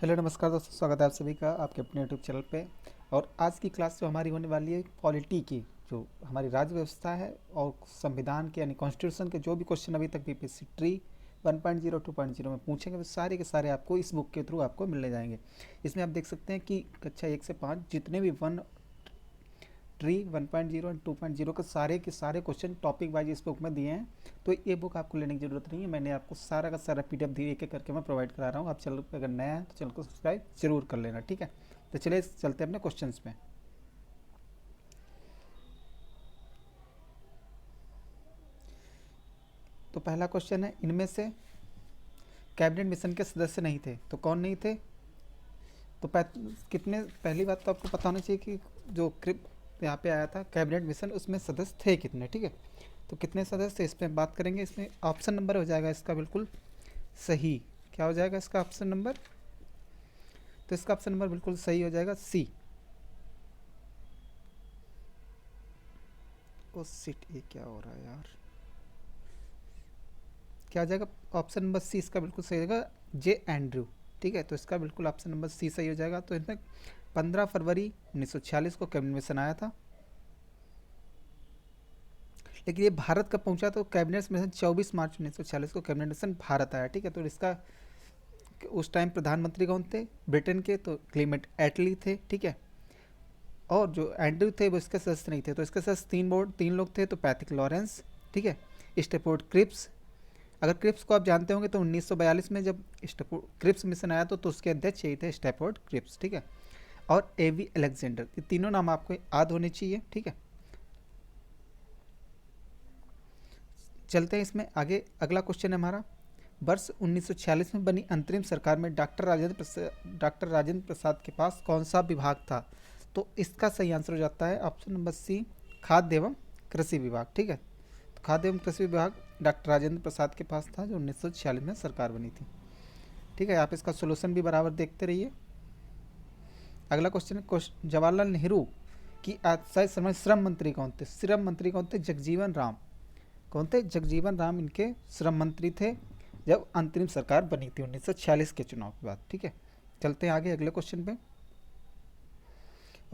Hello नमस्कार दोस्तों, स्वागत है आप सभी का आपके अपने यूट्यूब चैनल पे। और आज की क्लास जो हमारी होने वाली है पॉलिटी की, जो हमारी राज्य व्यवस्था है और संविधान के यानी कॉन्स्टिट्यूशन के जो भी क्वेश्चन अभी तक बीपीएससी ट्री 1.0 2.0 में पूछेंगे वो सारे के सारे आपको इस बुक के थ्रू आपको मिलने जाएंगे। इसमें आप देख सकते हैं कि कक्षा 1 से 5 जितने भी वन ट्री 1.0 एंड 2.0 के सारे क्वेश्चन टॉपिक वाइज इस बुक में दिए हैं। तो ये बुक आपको लेने की जरूरत नहीं है, मैंने आपको सारा का सारा पीडीएफ धीरे एक एक करके मैं प्रोवाइड करा रहा हूँ। आप चैनल पर अगर नया है तो चैनल को सब्सक्राइब जरूर कर लेना, ठीक है। तो चलिए चलते हैं अपने क्वेश्चन पे। तो पहला क्वेश्चन है, इनमें से कैबिनेट मिशन के सदस्य नहीं थे तो कौन नहीं थे। तो कितने, पहली बात तो आपको पता होना चाहिए कि जो क्रिप यहाँ पे आया था कैबिनेट मिशन उसमें सदस्य थे कितने, ठीक है। तो कितने सदस्य थे इस पर बात करेंगे। इसमें ऑप्शन नंबर हो जाएगा इसका बिल्कुल सही। क्या हो जाएगा इसका ऑप्शन नंबर? तो इसका ऑप्शन नंबर बिल्कुल सही हो जाएगा सी। ओ सिट, ये क्या हो रहा है यार। क्या हो जाएगा ऑप्शन नंबर सी, इसका बिल्कुल सही हो जाएगा जे एंड्रयू, ठीक है। तो इसका बिल्कुल ऑप्शन नंबर सी सही हो जाएगा। तो इसमें 15 फरवरी 1946 को कैबिनेट मिशन आया था, लेकिन ये भारत कब पहुंचा तो कैबिनेट मिशन 24 मार्च 1946 को कैबिनेट मिशन भारत आया, ठीक है। तो इसका उस टाइम प्रधानमंत्री कौन थे ब्रिटेन के, तो क्लेमेंट एटली थे, ठीक है। और जो एंड्रयू थे वो इसके सदस्य नहीं थे। तो इसके सदस्य तीन लोग थे, तो पैथिक लॉरेंस, ठीक है, स्टेफोर्ड क्रिप्स। अगर क्रिप्स को आप जानते होंगे तो 1942 में जब क्रिप्स मिशन आया तो उसके अध्यक्ष यही थे स्टेफोर्ड क्रिप्स, ठीक है। और एवी अलेक्जेंडर, ये तीनों नाम आपको याद होने चाहिए, ठीक है। चलते हैं इसमें आगे। अगला क्वेश्चन है हमारा, वर्ष 1946 में बनी अंतरिम सरकार में डॉक्टर राजेंद्र प्रसाद के पास कौन सा विभाग था। तो इसका सही आंसर हो जाता है ऑप्शन नंबर सी, खाद्य एवं कृषि विभाग, ठीक है। तो खाद्य एवं कृषि विभाग डॉक्टर राजेंद्र प्रसाद के पास था जो 1946 में सरकार बनी थी, ठीक है। आप इसका सोल्यूशन भी बराबर देखते रहिए। अगला क्वेश्चन है, जवाहरलाल नेहरू की शायद समय श्रम मंत्री कौन थे। श्रम मंत्री कौन थे? जगजीवन राम। कौन थे? जगजीवन राम इनके श्रम मंत्री थे जब अंतरिम सरकार बनी थी 1946 के चुनाव के बाद, ठीक है। चलते हैं आगे अगले क्वेश्चन पे।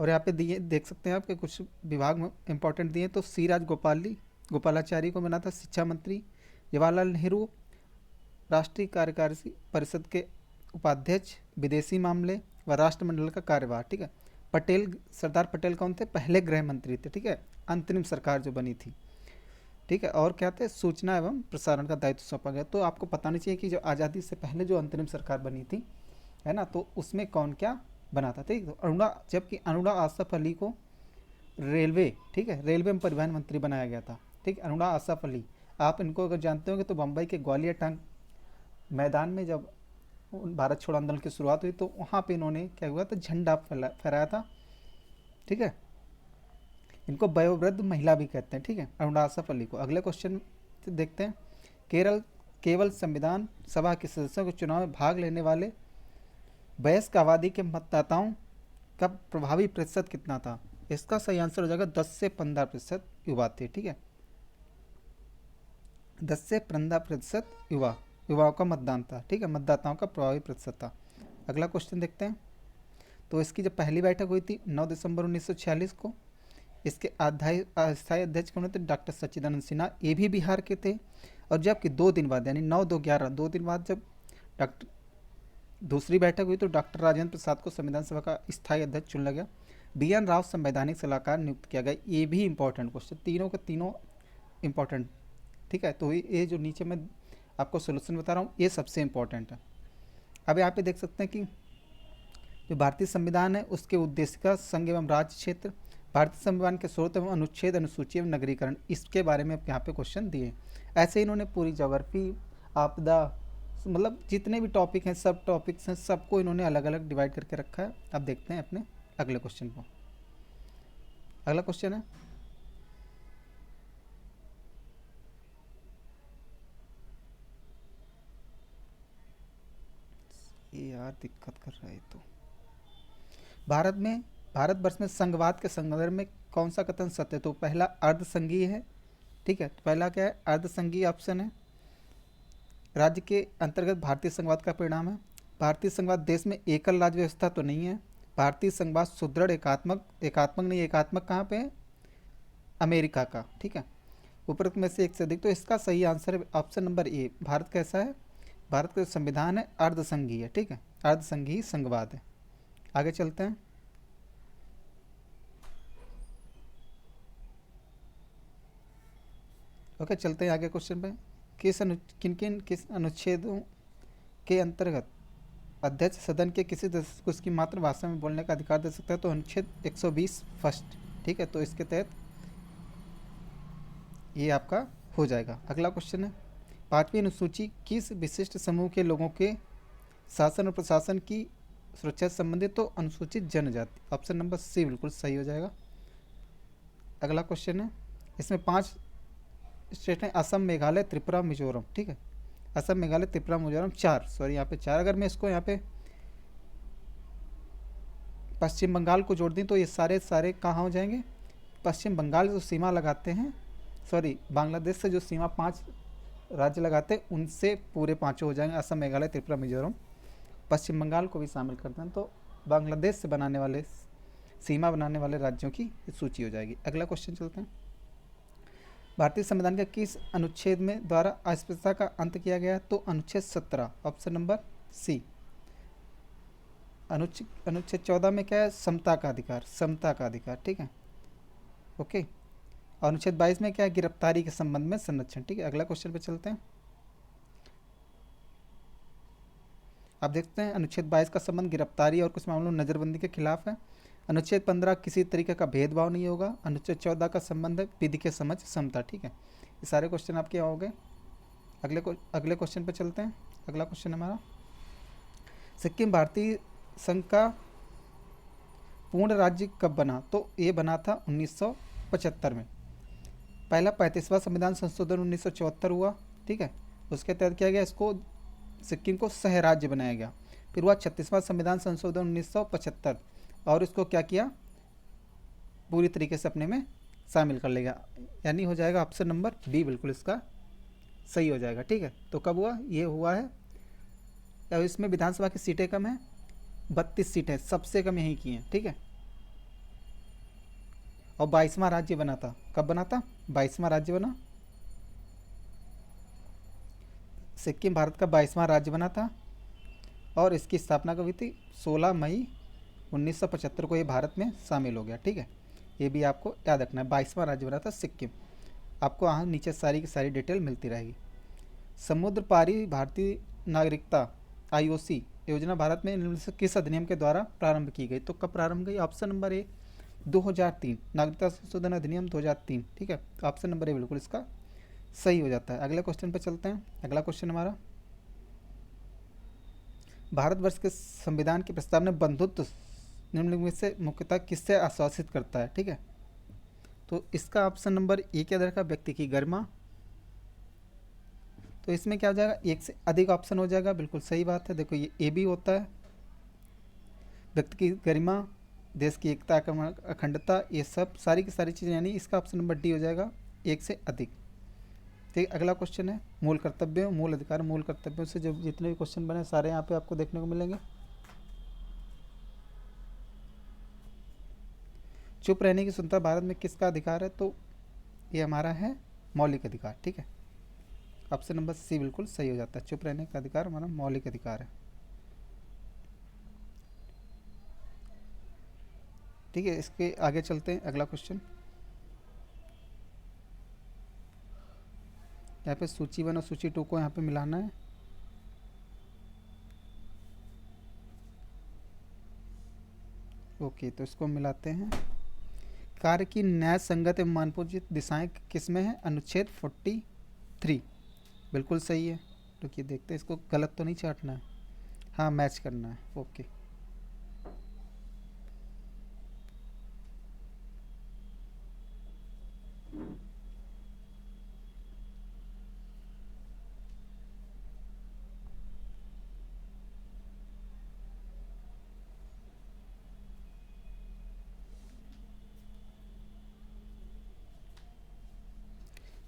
और यहाँ पे दिए देख सकते हैं आपके कुछ विभाग में इंपॉर्टेंट दिए। तो सी गोपालाचारी को बना था शिक्षा मंत्री। जवाहरलाल नेहरू राष्ट्रीय कार्यकारी परिषद के उपाध्यक्ष, विदेशी मामले व राष्ट्रमंडल का कार्यभार, ठीक है। सरदार पटेल कौन थे? पहले गृह मंत्री थे, ठीक है, अंतरिम सरकार जो बनी थी, ठीक है। और क्या थे? सूचना एवं प्रसारण का दायित्व सौंपा गया। तो आपको बताना चाहिए कि जो आज़ादी से पहले जो अंतरिम सरकार बनी थी, है ना, तो उसमें कौन क्या बना था, ठीक। तो जबकि अरुणा आसफ अली को रेलवे, ठीक है, रेलवे एवं परिवहन मंत्री बनाया गया था, ठीक। अरुणा आसफ अली, आप इनको अगर जानते होंगे तो बम्बई के ग्वालियर टांग मैदान में जब भारत छोड़ो आंदोलन की शुरुआत हुई तो वहाँ पे इन्होंने क्या हुआ था, झंडा फहराया था, ठीक है। इनको वयोवृद्ध महिला भी कहते हैं, ठीक है, अरुणा आसफ अली को। अगले क्वेश्चन देखते हैं, केरल केवल संविधान सभा के सदस्यों के चुनाव में भाग लेने वाले वयस्क आबादी के मतदाताओं का प्रभावी प्रतिशत कितना था। इसका सही आंसर हो जाएगा 10 से 15% युवा थे, ठीक है। 10 से 15% युवाओं का मतदान था, ठीक है, मतदाताओं का प्रभावी प्रतिशत था। अगला क्वेश्चन देखते हैं। तो इसकी जब पहली बैठक हुई थी 9 दिसंबर 1946 को, इसके अस्थायी अध्यक्ष कौन थे? डॉक्टर सच्चिदानंद सिन्हा, ये भी बिहार के थे। और जबकि 2 दिन बाद यानी 9-2-11 2 दिन बाद जब डॉक्टर दूसरी बैठक हुई तो डॉक्टर राजेंद्र प्रसाद को संविधान सभा का स्थायी अध्यक्ष चुना गया। बी एन राव संवैधानिक सलाहकार नियुक्त किया गया। ये भी इंपॉर्टेंट क्वेश्चन, तीनों के तीनों इंपॉर्टेंट, ठीक है। तो ये जो नीचे मैं आपको सोल्यूशन बता रहा हूँ ये सबसे इंपॉर्टेंट है। अब यहाँ पे देख सकते हैं कि जो भारतीय संविधान है उसके उद्देश्य का संघ एवं राज्य क्षेत्र, भारतीय संविधान के स्रोत एवं अनुच्छेद, अनुसूची एवं नगरीकरण, इसके बारे में यहाँ पे क्वेश्चन दिए। ऐसे ही इन्होंने पूरी ज्योग्राफी, आपदा, मतलब जितने भी टॉपिक हैं, सब टॉपिक्स हैं, सबको इन्होंने अलग अलग डिवाइड करके रखा है। अब देखते हैं अपने अगले क्वेश्चन को। अगला क्वेश्चन है, ये यार दिक्कत कर रहा है तो भारत में भारतवर्ष में संघवाद के संदर्भ में कौन सा कथन सत्य है। तो पहला अर्धसंघीय है, ठीक है। तो पहला क्या है? अर्धसंघीय ऑप्शन है। राज्य के अंतर्गत भारतीय संघवाद का परिणाम है। भारतीय संघवाद देश में एकल राज्य व्यवस्था तो नहीं है। भारतीय संघवाद सुदृढ़ एकात्मक, एकात्मक नहीं, एकात्मक कहाँ पे है? अमेरिका का, ठीक है। उपरोक्त में से एक से अधिक, तो इसका सही आंसर है ऑप्शन नंबर ए। भारत कैसा है? भारत का जो संविधान है अर्धसंघीय है, ठीक है, अर्धसंघीय संघवाद है। आगे चलते हैं। ओके, चलते हैं आगे क्वेश्चन पे। किस अनुच्छेदों के अंतर्गत अध्यक्ष सदन के किसी सदस्य को उसकी मातृभाषा में बोलने का अधिकार दे सकता है? तो अनुच्छेद 120 फर्स्ट, ठीक है, तो इसके तहत ये आपका हो जाएगा। अगला क्वेश्चन है, पांचवी अनुसूची किस विशिष्ट समूह के लोगों के शासन और प्रशासन की सुरक्षा से संबंधित? तो अनुसूचित जनजाति, ऑप्शन नंबर सी बिल्कुल सही हो जाएगा। अगला क्वेश्चन है, इसमें 5 स्टेट हैं, असम, मेघालय, त्रिपुरा, मिजोरम, ठीक है। असम, मेघालय, त्रिपुरा, मिजोरम, 4, सॉरी यहाँ पे 4। अगर मैं इसको यहाँ पे पश्चिम बंगाल को जोड़ दूँ तो ये सारे सारे कहाँ हो जाएंगे? पश्चिम बंगाल जो सीमा लगाते हैं, सॉरी बांग्लादेश से जो सीमा 5 राज्य लगाते हैं उनसे पूरे 5 हो जाएंगे, असम, मेघालय, त्रिपुरा, मिजोरम। पश्चिम बंगाल को भी शामिल करते हैं तो बांग्लादेश से बनाने वाले, सीमा बनाने वाले राज्यों की सूची हो जाएगी। अगला क्वेश्चन चलते हैं, भारतीय संविधान के किस अनुच्छेद में द्वारा अस्पृश्यता का अंत किया गया? तो अनुच्छेद 17, ऑप्शन नंबर सी। अनुच्छेद 14 में क्या है? समता का अधिकार, समता का अधिकार, ठीक है, ओके। और अनुच्छेद 22 में क्या है? गिरफ्तारी के संबंध में संरक्षण, ठीक है। अगला क्वेश्चन पे चलते हैं। आप देखते हैं अनुच्छेद 22 का संबंध गिरफ्तारी और कुछ मामलों में नज़रबंदी के खिलाफ है। अनुच्छेद 15 किसी तरीके का भेदभाव नहीं होगा। अनुच्छेद 14 का संबंध है विधि के समझ, समता, ठीक है। ये सारे क्वेश्चन आपके हो गए। अगले क्वेश्चन पे चलते हैं। अगला क्वेश्चन हमारा, सिक्किम भारतीय संघ का पूर्ण राज्य कब बना? तो ये बना था 1975 में। पहला 35वां संविधान संशोधन 1974 हुआ, ठीक है, उसके तहत किया गया, इसको सिक्किम को सह राज्य बनाया गया। फिर हुआ 36वां संविधान संशोधन 1975 और इसको क्या किया? पूरी तरीके से अपने में शामिल कर लेगा, यानी हो जाएगा ऑप्शन नंबर बी बिल्कुल इसका सही हो जाएगा, ठीक है। तो कब हुआ? ये हुआ है, और इसमें विधानसभा की सीटें कम हैं, 32 सीटें सबसे कम यहीं की हैं, ठीक है। और 22वां राज्य बना था। कब बना था? 22वां राज्य बना, सिक्किम भारत का 22वां राज्य बना था और इसकी स्थापना कब हुई थी? 16 मई 1975 को ये भारत में शामिल हो गया, ठीक है। ये भी आपको याद रखना है, 22वां राज्य बना था सिक्किम। आपको यहाँ नीचे सारी की सारी डिटेल मिलती रहेगी। समुद्र पारी भारतीय नागरिकता IOC योजना भारत में निम्न से किस अधिनियम के द्वारा प्रारंभ की गई? तो कब प्रारंभ गई? ऑप्शन नंबर ए 2003, नागरिकता संशोधन अधिनियम 2003, ठीक है। तो ऑप्शन नंबर ए बिल्कुल इसका सही हो जाता है। अगले क्वेश्चन पे चलते हैं। अगला क्वेश्चन हमारा, भारतवर्ष के संविधान की प्रस्तावना बंधुत्व निम्नलिखित में से मुख्यतः किससे आश्वासित करता है? ठीक है, तो इसका ऑप्शन नंबर ए के अंदर का व्यक्ति की गरिमा। तो इसमें क्या हो जाएगा? एक से अधिक ऑप्शन हो जाएगा, बिल्कुल सही बात है। देखो ये ए भी होता है, व्यक्ति की गरिमा, देश की एकता, अखंडता, ये सब सारी की सारी चीज़ें, यानी इसका ऑप्शन नंबर डी हो जाएगा, एक से अधिक। ठीक, अगला क्वेश्चन है मूल कर्तव्य, मूल अधिकार, मूल कर्तव्यों से जो जितने भी क्वेश्चन बने सारे यहाँ पे आपको देखने को मिलेंगे। चुप रहने की स्वतंत्रता भारत में किसका अधिकार है? तो ये हमारा है मौलिक अधिकार। ठीक है, ऑप्शन नंबर सी बिल्कुल सही हो जाता है, चुप रहने का अधिकार हमारा मौलिक अधिकार है। ठीक है, इसके आगे चलते हैं। अगला क्वेश्चन, यहाँ पे सूची 1 और सूची 2 को यहाँ पे मिलाना है। ओके, तो इसको मिलाते हैं। कार्य की न्याय संगत एवं मानपोजित दिशाएं किस में है? अनुच्छेद 43 बिल्कुल सही है। रुकिए देखते हैं, इसको गलत तो नहीं चाटना है, हाँ मैच करना है। ओके,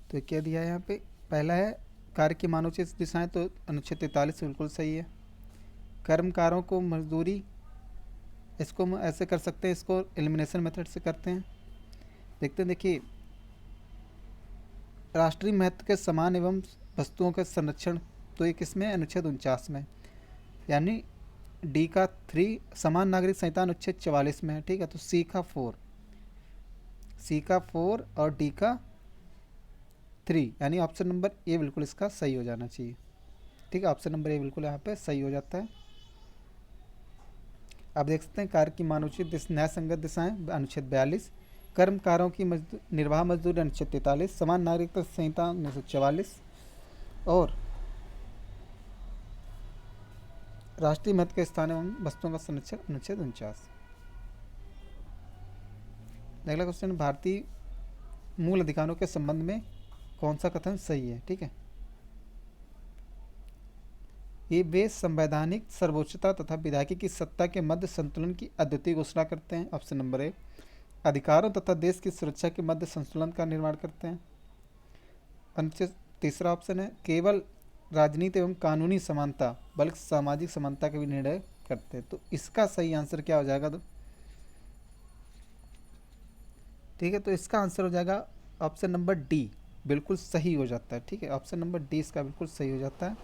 तो क्या दिया है यहाँ पे? पहला है कार्य की मानवोचित दिशाएं, तो अनुच्छेद 43 बिल्कुल सही है। कर्मकारों को मजदूरी, इसको हम ऐसे कर सकते हैं, इसको एलिमिनेशन मेथड से करते हैं। देखते हैं, देखिए राष्ट्रीय महत्व के सामान एवं वस्तुओं के संरक्षण, तो ये किसमें है? अनुच्छेद 49 में, यानी डी का 3, समान नागरिक संहिता अनुच्छेद 44 में है। ठीक है, तो सी का 4, सी का 4 और डी का 3, यानी ऑप्शन नंबर ए बिल्कुल इसका सही हो जाना चाहिए। ठीक है, ऑप्शन नंबर ए बिल्कुल यहाँ पे सही हो जाता है। आप देख सकते हैं कार्य की मानवोचित न्याय संगत दिशाएं अनुच्छेद 42, कर्मकारों की निर्वाह मजदूरी अनुच्छेद 43, समान नागरिकता संहिता 1944 और राष्ट्रीय महत्व के स्थान एवं वस्तुओं का संरक्षण अनुच्छेद 49। अगला क्वेश्चन, भारतीय मूल अधिकारों के संबंध में कौन सा कथन सही है? ठीक है, ये वे संवैधानिक सर्वोच्चता तथा विधायकी की सत्ता के मध्य संतुलन की अद्वितीय घोषणा करते हैं। Option number A. अधिकारों तथा देश की सुरक्षा के मध्य संतुलन का निर्माण करते हैं। अनुच्छेद तीसरा ऑप्शन है, केवल राजनीति एवं कानूनी समानता बल्कि सामाजिक समानता का भी निर्णय करते हैं। तो इसका सही आंसर क्या हो जाएगा? तो ठीक है, तो इसका आंसर हो जाएगा ऑप्शन नंबर डी, बिल्कुल सही हो जाता है। ठीक है, ऑप्शन नंबर डी इसका बिल्कुल सही हो जाता है।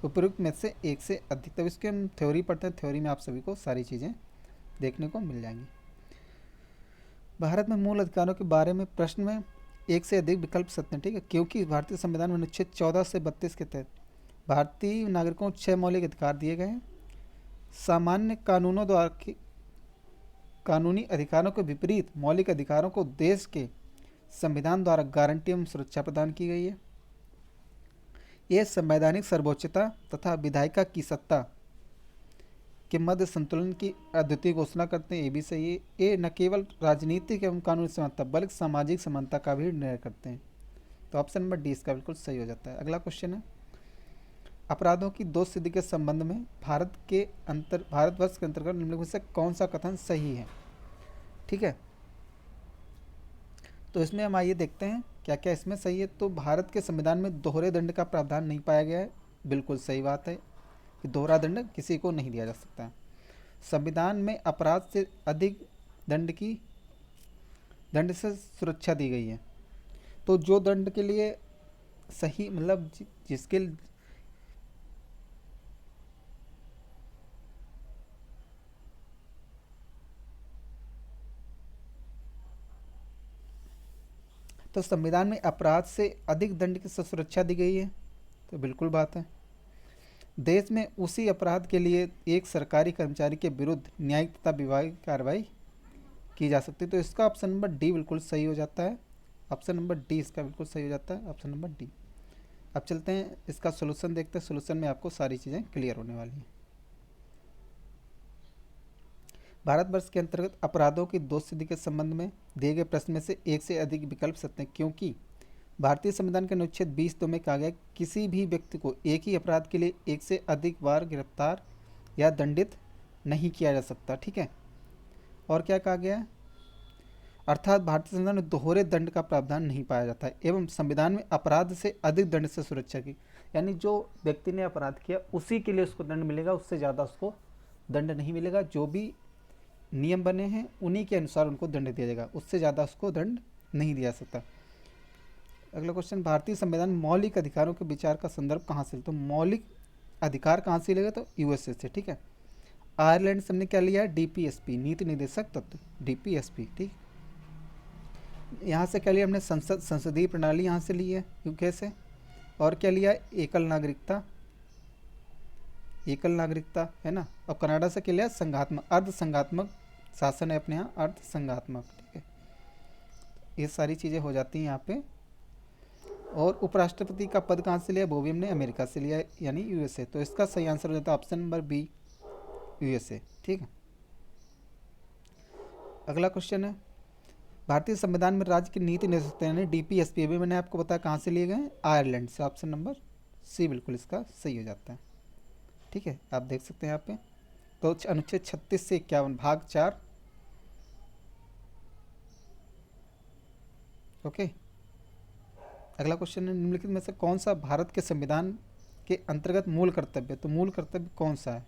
उपयुक्त में से एक से अधिक, तब इसके हम थ्योरी पढ़ते हैं, थ्योरी में आप सभी को सारी चीज़ें देखने को मिल जाएंगी। भारत में मूल अधिकारों के बारे में प्रश्न में एक से अधिक विकल्प सत्य हैं। ठीक है, क्योंकि भारतीय संविधान में अनुच्छेद 14 से 32 के तहत भारतीय नागरिकों को 6 मौलिक अधिकार दिए गए हैं। सामान्य कानूनों द्वारा कानूनी अधिकारों के विपरीत मौलिक अधिकारों को देश के संविधान द्वारा गारंटी एवं सुरक्षा प्रदान की गई है। ये संवैधानिक सर्वोच्चता तथा विधायिका की सत्ता के मध्य संतुलन की अद्वितीय घोषणा करते हैं, ये भी सही है। ये न केवल राजनीतिक एवं कानूनी समानता बल्कि सामाजिक समानता का भी निर्णय करते हैं। तो ऑप्शन नंबर डी इसका बिल्कुल सही हो जाता है। अगला क्वेश्चन है, अपराधों की दोष सिद्धि के संबंध में भारतवर्ष के अंतर्गत निम्नलिखित में से कौन सा कथन सही है? ठीक है, तो इसमें हम आइए देखते हैं क्या क्या इसमें सही है। तो भारत के संविधान में दोहरे दंड का प्रावधान नहीं पाया गया है, बिल्कुल सही बात है कि दोहरा दंड किसी को नहीं दिया जा सकता है। संविधान में अपराध से अधिक दंड से सुरक्षा दी गई है। तो जो दंड के लिए सही, मतलब जिसके तो संविधान में अपराध से अधिक दंड की सुरक्षा दी गई है, तो बिल्कुल बात है। देश में उसी अपराध के लिए एक सरकारी कर्मचारी के विरुद्ध न्यायिक तथा विभागीय कार्रवाई की जा सकती है। तो इसका ऑप्शन नंबर डी बिल्कुल सही हो जाता है। ऑप्शन नंबर डी इसका बिल्कुल सही हो जाता है, ऑप्शन नंबर डी। अब चलते हैं इसका सोल्यूशन देखते हैं। सोल्यूशन में आपको सारी चीज़ें क्लियर होने वाली हैं। भारतवर्ष के अंतर्गत अपराधों की दोष सिद्धि के संबंध में दिए गए प्रश्न में से एक से अधिक विकल्प सत्य हैं, क्योंकि भारतीय संविधान के अनुच्छेद 20 में कहा गया किसी भी व्यक्ति को एक ही अपराध के लिए एक से अधिक बार गिरफ्तार या दंडित नहीं किया जा सकता। ठीक है, और क्या कहा गया है? अर्थात भारतीय संविधान में दोहरे दंड का प्रावधान नहीं पाया जाता है एवं संविधान में अपराध से अधिक दंड से सुरक्षा की, यानी जो व्यक्ति ने अपराध किया उसी के लिए उसको दंड मिलेगा, उससे ज़्यादा उसको दंड नहीं मिलेगा। जो भी नियम बने हैं उन्हीं के अनुसार उनको दंड दिया जाएगा, उससे ज़्यादा उसको दंड नहीं दिया जा सकता। अगला क्वेश्चन, भारतीय संविधान मौलिक अधिकारों के विचार का संदर्भ कहाँ से? तो मौलिक अधिकार कहाँ से लेगा? तो यूएसए से। ठीक है, आयरलैंड से हमने क्या लिया है? डीपीएसपी, नीति निर्देशक तत्व, डीपीएसपी। ठीक, यहाँ से क्या लिया हमने? संसदीय प्रणाली यहाँ से ली है यूके से। और क्या लिया? एकल नागरिकता है ना। और कनाडा से क्या लिया? संघात्मक, अर्ध संघात्मक शासन है अपने यहाँ, अर्ध संघात्मक। ठीक है, ये सारी चीज़ें हो जाती हैं यहाँ पे। और उपराष्ट्रपति का पद कहाँ से लिया? वो भी हमने अमेरिका से लिया है, यानी यूएसए। तो इसका सही आंसर हो जाता है ऑप्शन नंबर बी, यूएसए। ठीक है, अगला क्वेश्चन है, भारतीय संविधान में राज्य की नीति निर्देशक यानी डीपीएसपी भी मैंने आपको बताया कहाँ से लिए गए? आयरलैंड से। ऑप्शन नंबर सी बिल्कुल इसका सही हो जाता है। ठीक है, आप देख सकते हैं यहाँ पे। तो अनुच्छेद 36 से 51 भाग 4। ओके, अगला क्वेश्चन है, निम्नलिखित में से कौन सा भारत के संविधान के अंतर्गत मूल कर्तव्य? तो मूल कर्तव्य कौन सा है?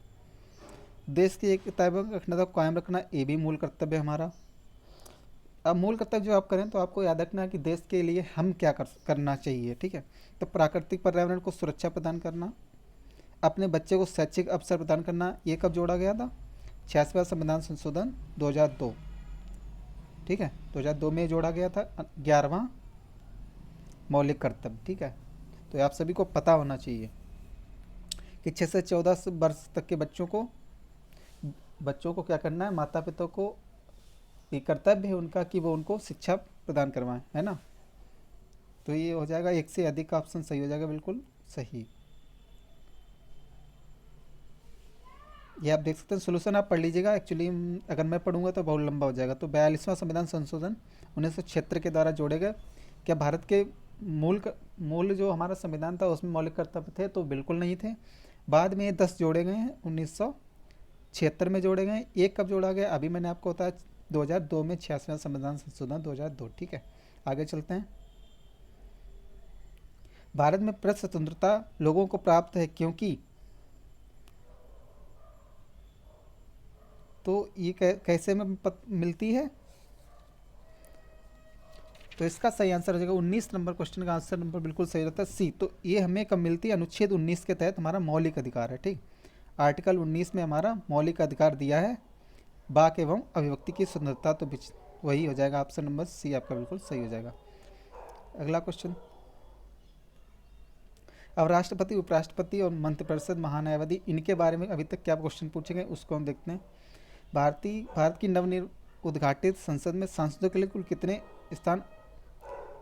देश की एकता एवं अखंडता को कायम रखना, ये भी मूल कर्तव्य है हमारा। अब मूल कर्तव्य जो आप करें तो आपको याद रखना है कि देश के लिए हम क्या करना चाहिए, ठीक है। तो प्राकृतिक पर्यावरण को सुरक्षा प्रदान करना, अपने बच्चे को शैक्षिक अवसर प्रदान करना, ये कब जोड़ा गया था? 86वां संविधान संशोधन 2002, ठीक है, 2002 में जोड़ा गया था 11वां मौलिक कर्तव्य, ठीक है। तो ये आप सभी को पता होना चाहिए कि 6 से 14 वर्ष तक के बच्चों को क्या करना है, माता पिता को ये कर्तव्य है उनका कि वो उनको शिक्षा प्रदान करवाएं, है ना। तो ये हो जाएगा, एक से अधिक का ऑप्शन सही हो जाएगा, बिल्कुल सही। ये आप देख सकते हैं, सोल्यूशन आप पढ़ लीजिएगा। एक्चुअली अगर मैं पढ़ूंगा तो बहुत लंबा हो जाएगा। तो 42वां संविधान संशोधन 1976 के द्वारा जोड़े गए। क्या भारत के मूल जो हमारा संविधान था उसमें मौलिक कर्तव्य थे? तो बिल्कुल नहीं थे। बाद में ये 10 जोड़े गए हैं, 1976 में जोड़े गए हैं। एक कब जोड़ा गया? अभी मैंने आपको बताया 2002 में, 86वां संविधान संशोधन 2002, ठीक है। आगे चलते हैं। भारत में प्रेस स्वतंत्रता लोगों को प्राप्त है क्योंकि, तो ये कैसे में मिलती है? तो इसका सही आंसर हो जाएगा 19 नंबर क्वेश्चन का आंसर नंबर बिल्कुल सही रहता है, सी। तो ये हमें कब मिलती है? अनुच्छेद 19 के तहत हमारा मौलिक अधिकार है, ठीक। आर्टिकल 19 में हमारा मौलिक अधिकार दिया है, वाक एवं अभिव्यक्ति की स्वतंत्रता। तो वही हो जाएगा, ऑप्शन नंबर सी आपका बिल्कुल सही हो जाएगा। अगला क्वेश्चन। अब राष्ट्रपति, उपराष्ट्रपति और मंत्रिपरिषद, महान्यायवादी, इनके बारे में अभी तक क्या क्वेश्चन पूछे गए उसको हम देखते हैं। भारत की उद्घाटित संसद में सांसदों के लिए कुल कितने स्थान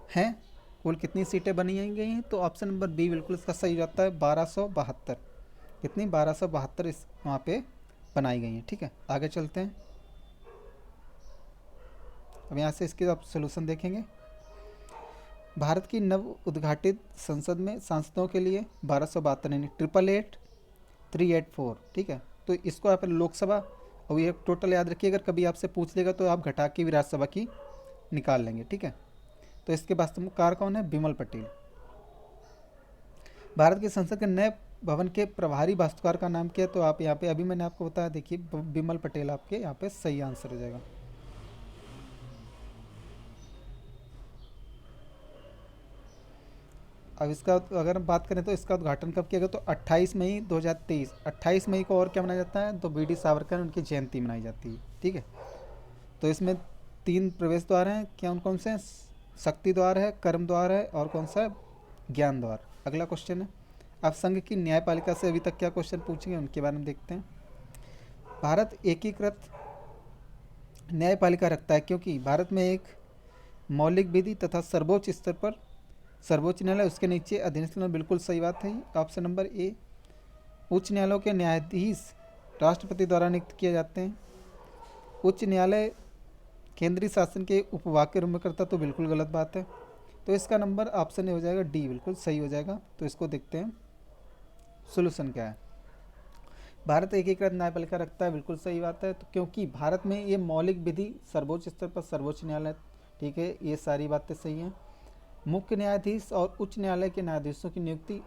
हैं? कुल कितनी सीटें बनी गई हैं? तो ऑप्शन नंबर बी बिल्कुल इसका सही हो जाता है, 1272। कितनी? 1272 इस वहाँ पे बनाई गई हैं, ठीक है। आगे चलते हैं। अब यहाँ से इसके आप सोल्यूशन देखेंगे। भारत की नव उद्घाटित संसद में सांसदों के लिए 1272 यानी 888,384, ठीक है। तो इसको आप लोकसभा, और ये टोटल याद रखिए, अगर कभी आपसे पूछ लेगा तो आप घटा के राज्यसभा की निकाल लेंगे, ठीक है। तो इसके वास्तुकार कौन है? बिमल पटेल। भारत की संसद के नए भवन के प्रभारी वास्तुकार का नाम क्या है? तो आप यहाँ पे, अभी मैंने आपको बताया, देखिए बिमल पटेल आपके यहाँ पे सही आंसर हो जाएगा। अब इसका अगर हम बात करें तो इसका उद्घाटन कब किया गया? तो 28 मई 2023। 28 मई को और क्या मनाया जाता है? तो बी डी सावरकर, उनकी जयंती मनाई जाती है, ठीक है। तो इसमें 3 प्रवेश द्वार हैं, क्या उन कौन से हैं? शक्ति द्वार है, कर्म द्वार है, और कौन सा है? ज्ञान द्वार। अगला क्वेश्चन है। अब संघ की न्यायपालिका से अभी तक क्या क्वेश्चन पूछेंगे उनके बारे में देखते हैं। भारत एकीकृत न्यायपालिका रखता है क्योंकि भारत में एक मौलिक विधि तथा सर्वोच्च स्तर पर सर्वोच्च न्यायालय, उसके नीचे अधीनस्थ। बिल्कुल सही बात है। Option number A. उच्च न्यायालयों के न्यायाधीश राष्ट्रपति द्वारा नियुक्त किए जाते हैं। उच्च न्यायालय केंद्रीय शासन के उपविभाग के रूप में करता, तो बिल्कुल गलत बात है। तो इसका नंबर ऑप्शन ए हो जाएगा, डी बिल्कुल सही हो जाएगा। तो इसको देखते हैं सोल्यूशन क्या है। भारत एकीकृत न्यायपालिका रखता है, बिल्कुल सही बात है। तो क्योंकि भारत में ये मौलिक विधि सर्वोच्च स्तर पर सर्वोच्च न्यायालय, ठीक है, ये सारी बातें सही हैं। मुख्य न्यायाधीश और उच्च न्यायालय के न्यायाधीशों की नियुक्ति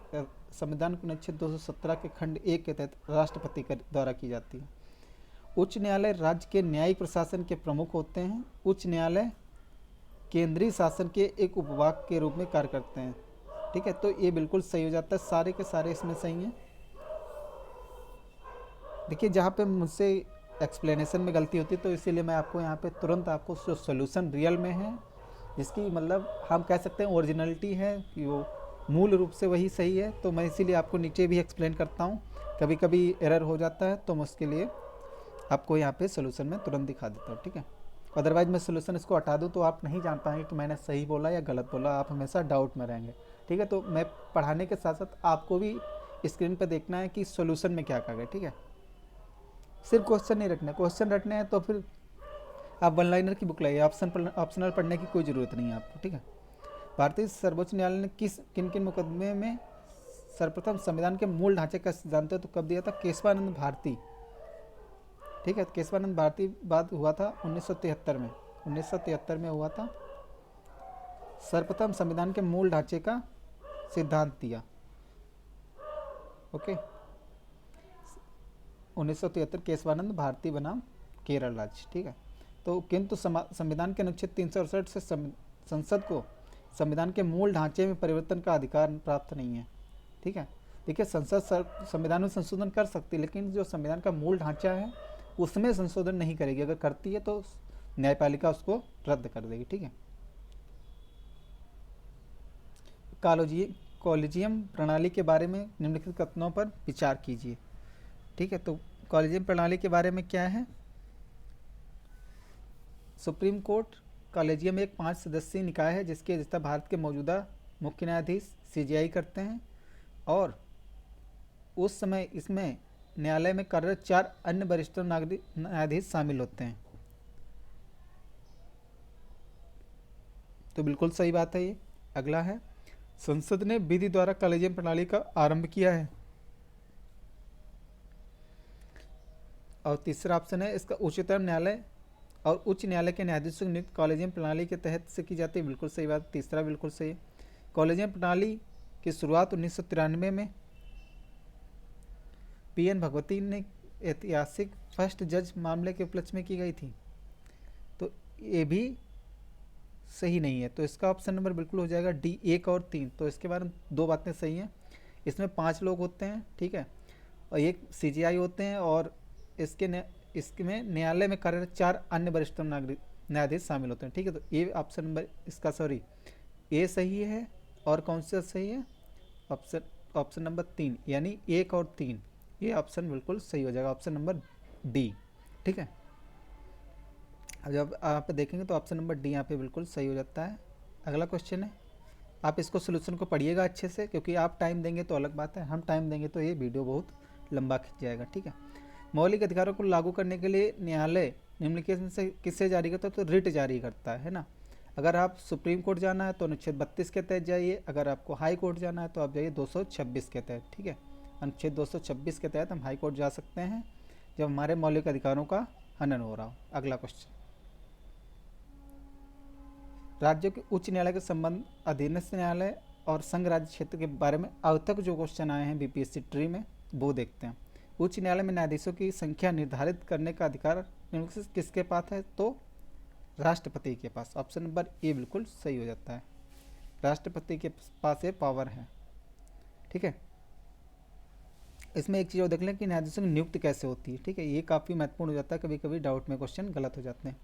संविधान के अनुच्छेद 217 के खंड 1 के तहत राष्ट्रपति के द्वारा की जाती है। उच्च न्यायालय राज्य के न्यायिक प्रशासन के प्रमुख होते हैं। उच्च न्यायालय केंद्रीय शासन के एक उपविभाग के रूप में कार्य करते हैं, ठीक है। तो ये बिल्कुल सही हो जाता है, सारे के सारे इसमें सही हैं। देखिए, जहाँ पे मुझसे एक्सप्लेनेशन में गलती होती है तो इसीलिए मैं आपको यहाँ पे तुरंत आपको जो सोल्यूशन रियल में है, जिसकी मतलब हम कह सकते हैं ओरिजिनलिटी है कि वो मूल रूप से वही सही है, तो मैं इसीलिए आपको नीचे भी एक्सप्लेन करता हूँ। कभी कभी एरर हो जाता है तो मैं उसके लिए आपको यहाँ पे सोल्यूशन में तुरंत दिखा देता हूँ, ठीक है। अदरवाइज मैं सोल्यूशन इसको हटा दूँ तो आप नहीं जान पाएंगे कि मैंने सही बोला या गलत बोला, आप हमेशा डाउट में रहेंगे, ठीक है। तो मैं पढ़ाने के साथ साथ आपको भी स्क्रीन पर देखना है कि सोल्यूशन में क्या कहा गया, ठीक है। सिर्फ क्वेश्चन नहीं रखना, क्वेश्चन रटने हैं तो फिर आप वन लाइनर की बुक लाइए, ऑप्शनल पढ़ने की कोई ज़रूरत नहीं है आपको, ठीक है। भारतीय सर्वोच्च न्यायालय ने किन किन मुकदमे में सर्वप्रथम संविधान के मूल ढांचे का सिद्धांत तो कब दिया था? केशवानंद भारती, ठीक है। केशवानंद भारती बाद हुआ था 1973 में, 1973 में हुआ था। सर्वप्रथम संविधान के मूल ढांचे का सिद्धांत दिया, ओके। 1973 केशवानंद भारती बनाम केरल राज्य। ठीक है, तो किंतु संविधान के अनुच्छेद 368 से संसद को संविधान के मूल ढांचे में परिवर्तन का अधिकार प्राप्त नहीं है। ठीक है, देखिए संसद संविधान में संशोधन कर सकती है, लेकिन जो संविधान का मूल ढांचा है उसमें संशोधन नहीं करेगी। अगर करती है तो न्यायपालिका उसको रद्द कर देगी। ठीक है, कॉलेजियम प्रणाली के बारे में निम्नलिखित कथनों पर विचार कीजिए। ठीक है, तो कॉलेजियम प्रणाली के बारे में क्या है? सुप्रीम कोर्ट कॉलेजियम एक 5 सदस्यीय निकाय है जिसकी अध्यक्षता भारत के मौजूदा मुख्य न्यायाधीश सीजेआई करते हैं, और उस समय इसमें न्यायालय में कार्यरत 4 अन्य वरिष्ठ नागरिक न्यायाधीश शामिल होते हैं। तो बिल्कुल सही बात है ये। अगला है, संसद ने विधि द्वारा कॉलेजियम प्रणाली का आरंभ किया है। और तीसरा ऑप्शन है, इसका उच्चतम न्यायालय और उच्च न्यायालय के न्यायाधीशों की नियुक्ति कॉलेजियम प्रणाली के तहत से की जाती है। बिल्कुल सही बात, तीसरा बिल्कुल सही है। कॉलेजियम प्रणाली की शुरुआत 1993 में पीएन भगवती ने ऐतिहासिक फर्स्ट जज मामले के उपलक्ष्य में की गई थी। तो ये भी सही नहीं है, तो इसका ऑप्शन नंबर बिल्कुल हो जाएगा डी, 1 और 3। तो इसके बारे में 2 बातें सही हैं। इसमें 5 लोग होते हैं, ठीक है, और एक सीजीआई होते हैं, और इसमें न्यायालय में कार्यरत 4 अन्य वरिष्ठ नागरिक न्यायाधीश शामिल होते हैं। ठीक है, तो ये ऑप्शन नंबर इसका सॉरी ए सही है। और कौन सा सही है? ऑप्शन नंबर 3 यानी 1 और 3, ये ऑप्शन बिल्कुल सही हो जाएगा, ऑप्शन नंबर डी। ठीक है, अब जब आप देखेंगे तो ऑप्शन नंबर डी यहाँ पे बिल्कुल सही हो जाता है। अगला क्वेश्चन है, आप इसको सोल्यूशन को पढ़िएगा अच्छे से, क्योंकि आप टाइम देंगे तो अलग बात है, हम टाइम देंगे तो ये वीडियो बहुत लंबा खिंच जाएगा। ठीक है, मौलिक अधिकारों को लागू करने के लिए न्यायालय निम्नलिखित में से किससे जारी करता है? तो रिट जारी करता है ना। अगर आप सुप्रीम कोर्ट जाना है तो अनुच्छेद 32 के तहत जाइए, अगर आपको हाई कोर्ट जाना है तो आप जाइए 226 के तहत। ठीक है, अनुच्छेद 226 के तहत हम हाई कोर्ट जा सकते हैं जब हमारे मौलिक अधिकारों का हनन हो रहा हो। अगला क्वेश्चन, राज्यों के उच्च न्यायालय के संबंध अधीनस्थ न्यायालय और संघ राज्य क्षेत्र के बारे में अब तक जो क्वेश्चन आए हैं बीपीएससी ट्री में, वो देखते हैं। उच्च न्यायालय में न्यायाधीशों की संख्या निर्धारित करने का अधिकार किसके पास है? तो राष्ट्रपति के पास। ऑप्शन नंबर ए बिल्कुल सही हो जाता है, राष्ट्रपति के पास ये पावर है। ठीक है, इसमें एक चीज़ और देख लें कि न्यायाधीशों की नियुक्ति कैसे होती है। ठीक है, ये काफ़ी महत्वपूर्ण हो जाता है, कभी कभी डाउट में क्वेश्चन गलत हो जाते हैं।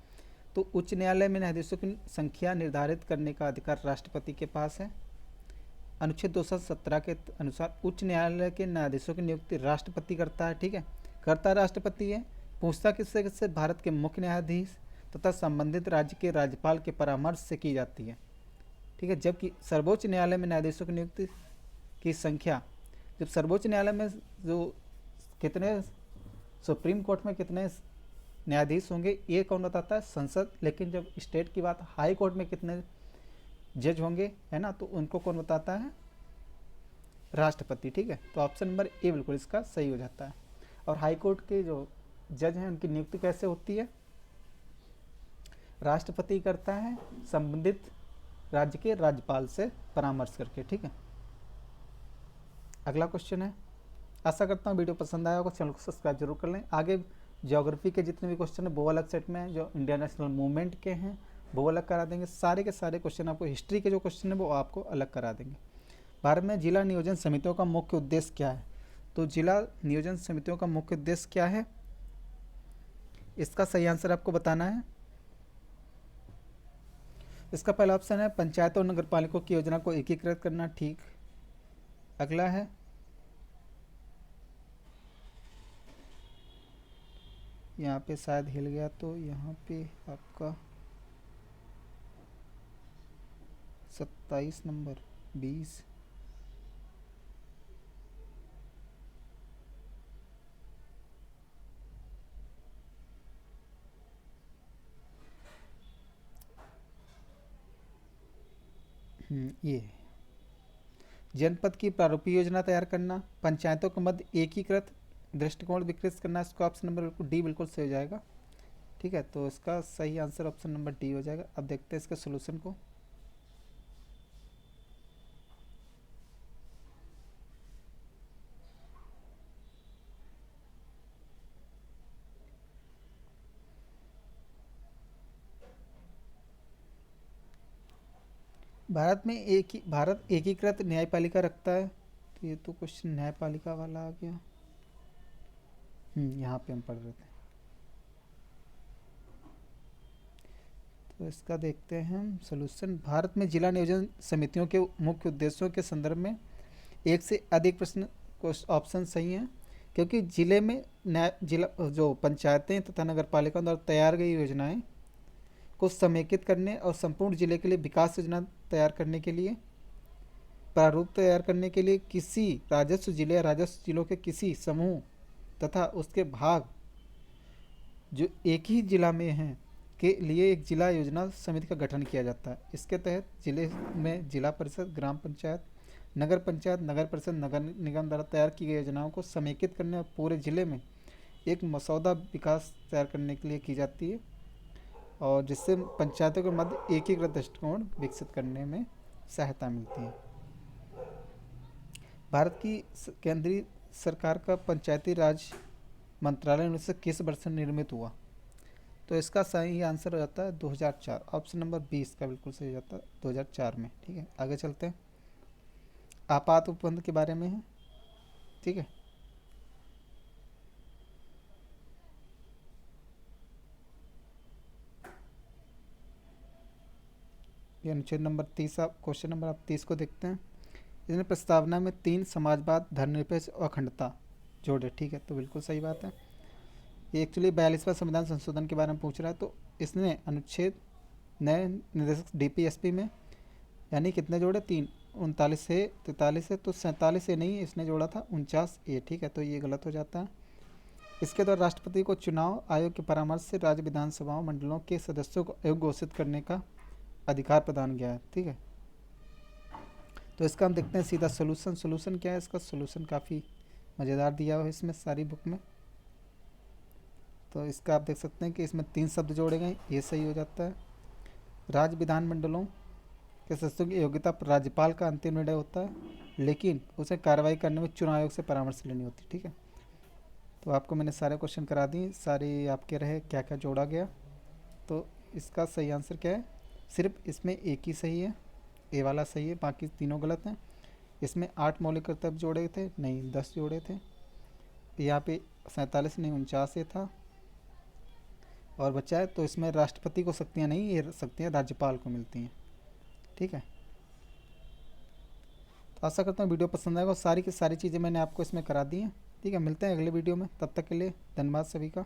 तो उच्च न्यायालय में न्यायाधीशों की संख्या निर्धारित करने का अधिकार राष्ट्रपति के पास है। अनुच्छेद 217 के अनुसार उच्च न्यायालय के न्यायाधीशों की नियुक्ति राष्ट्रपति करता है। ठीक है, करता राष्ट्रपति है, पूछता किससे? भारत के मुख्य न्यायाधीश तथा संबंधित राज्य के राज्यपाल के परामर्श से की जाती है। ठीक है, जबकि सर्वोच्च न्यायालय में न्यायाधीशों की नियुक्ति की संख्या, जब सर्वोच्च न्यायालय में जो कितने, सुप्रीम कोर्ट में कितने न्यायाधीश होंगे ये कौन बताता है? संसद। लेकिन जब स्टेट की बात, हाई कोर्ट में कितने जज होंगे, है ना, तो उनको कौन बताता है? राष्ट्रपति। ठीक है, तो ऑप्शन नंबर ए बिल्कुल इसका सही हो जाता है। और हाई कोर्ट के जो जज हैं उनकी नियुक्ति कैसे होती है? राष्ट्रपति करता है संबंधित राज्य के राज्यपाल से परामर्श करके। ठीक है, अगला क्वेश्चन है, आशा करता हूँ वीडियो पसंद आया होगा, चैनल को सब्सक्राइब जरूर कर लें। आगे ज्योग्राफी के जितने भी क्वेश्चन है वो अलग सेट में है, जो इंडियन नेशनल मूवमेंट के हैं वो अलग करा देंगे, सारे के सारे क्वेश्चन आपको, हिस्ट्री के जो क्वेश्चन है वो आपको अलग करा देंगे। भारत में जिला नियोजन समितियों का मुख्य उद्देश्य क्या है? तो जिला नियोजन समितियों का मुख्य उद्देश्य क्या है, इसका सही आंसर आपको बताना है। इसका पहला ऑप्शन है पंचायतों और नगरपालिकाओं की योजना को एकीकृत करना। ठीक, अगला है यहाँ पे शायद हिल गया, तो यहाँ पे आपका 27 नंबर 20, ये जनपद की प्रारूपीय योजना तैयार करना, पंचायतों के मध्य एकीकृत दृष्टिकोण विकसित करना। इसका ऑप्शन नंबर बिल्कुल डी बिल्कुल सही हो जाएगा। ठीक है, तो इसका सही आंसर ऑप्शन नंबर डी हो जाएगा। अब देखते हैं इसके सोल्यूशन को। भारत एकीकृत न्यायपालिका रखता है। तो ये तो क्वेश्चन न्यायपालिका वाला आ गया। यहाँ पे हम पढ़ रहे थे। तो इसका देखते हैं हम सोल्यूशन। भारत में जिला नियोजन समितियों के मुख्य उद्देश्यों के संदर्भ में एक से अधिक प्रश्न ऑप्शन सही हैं, क्योंकि जिले में न्याय जिला जो पंचायतें तथा नगर पालिकाओं द्वारा तैयार गई योजनाएं को समेकित करने और संपूर्ण जिले के लिए विकास योजना तैयार करने के लिए, प्रारूप तैयार करने के लिए किसी राजस्व जिले या राजस्व जिलों के किसी समूह तथा उसके भाग जो एक ही जिला में हैं के लिए एक जिला योजना समिति का गठन किया जाता है। इसके तहत जिले में जिला परिषद, ग्राम पंचायत, नगर परिषद, नगर निगम द्वारा तैयार की गई योजनाओं को समेकित करने और पूरे जिले में एक मसौदा विकास तैयार करने के लिए की जाती है, और जिससे पंचायतों के मध्य एकीकृत दृष्टिकोण विकसित करने में सहायता मिलती है। भारत की केंद्रीय सरकार का पंचायती राज मंत्रालय 1921 वर्ष में निर्मित हुआ। तो इसका सही आंसर हो जाता है 2004। ऑप्शन नंबर 20 का बिल्कुल सही हो जाता है 2004 में। ठीक है, आगे चलते हैं। आपात उपबंध के बारे में है। ठीक है, ये अनुच्छेद नंबर 30, आप क्वेश्चन नंबर आप 30 को देखते हैं। इसने प्रस्तावना में 3 समाजवाद, धर्मनिरपेक्ष और अखंडता जोड़े। ठीक है, तो बिल्कुल सही बात है। ये एक्चुअली 42वां संविधान संशोधन के बारे में पूछ रहा है। तो इसने अनुच्छेद नए निर्देशक डीपीएसपी में यानी कितने जोड़े? 3। 39 से 43 है, तो 47 से नहीं, इसने जोड़ा था 49A। ठीक है, तो ये गलत हो जाता है। इसके द्वारा राष्ट्रपति को चुनाव आयोग के परामर्श से राज्य विधानसभाओं मंडलों के सदस्यों को अयोग्य घोषित करने का अधिकार प्रदान किया है। ठीक है, तो इसका हम देखते हैं सीधा सोल्यूशन। सोल्यूशन क्या है इसका? सोल्यूशन काफ़ी मज़ेदार दिया हुआ है इसमें सारी बुक में। तो इसका आप देख सकते हैं कि इसमें 3 शब्द जोड़े गए, ये सही हो जाता है। राज्य विधानमंडलों के सदस्यों की योग्यता पर राज्यपाल का अंतिम निर्णय होता है, लेकिन उसे कार्रवाई करने में चुनाव आयोग से परामर्श लेनी होती है। ठीक है, तो आपको मैंने सारे क्वेश्चन करा दिए, सारे आपके रहे क्या क्या जोड़ा गया। तो इसका सही आंसर क्या है? सिर्फ इसमें एक ही सही है, ए वाला सही है, बाकी तीनों गलत हैं। इसमें 8 मौलिक कर्तव्य जोड़े थे, नहीं 10 जोड़े थे। यहाँ पे 47 नहीं 49 था और बचा है। तो इसमें राष्ट्रपति को शक्तियाँ नहीं, ये शक्तियाँ राज्यपाल को मिलती हैं। ठीक है, तो आशा करता हूँ वीडियो पसंद आएगा। सारी की सारी चीज़ें मैंने आपको इसमें करा दी हैं। ठीक है, मिलते हैं अगले वीडियो में, तब तक के लिए धन्यवाद सभी का।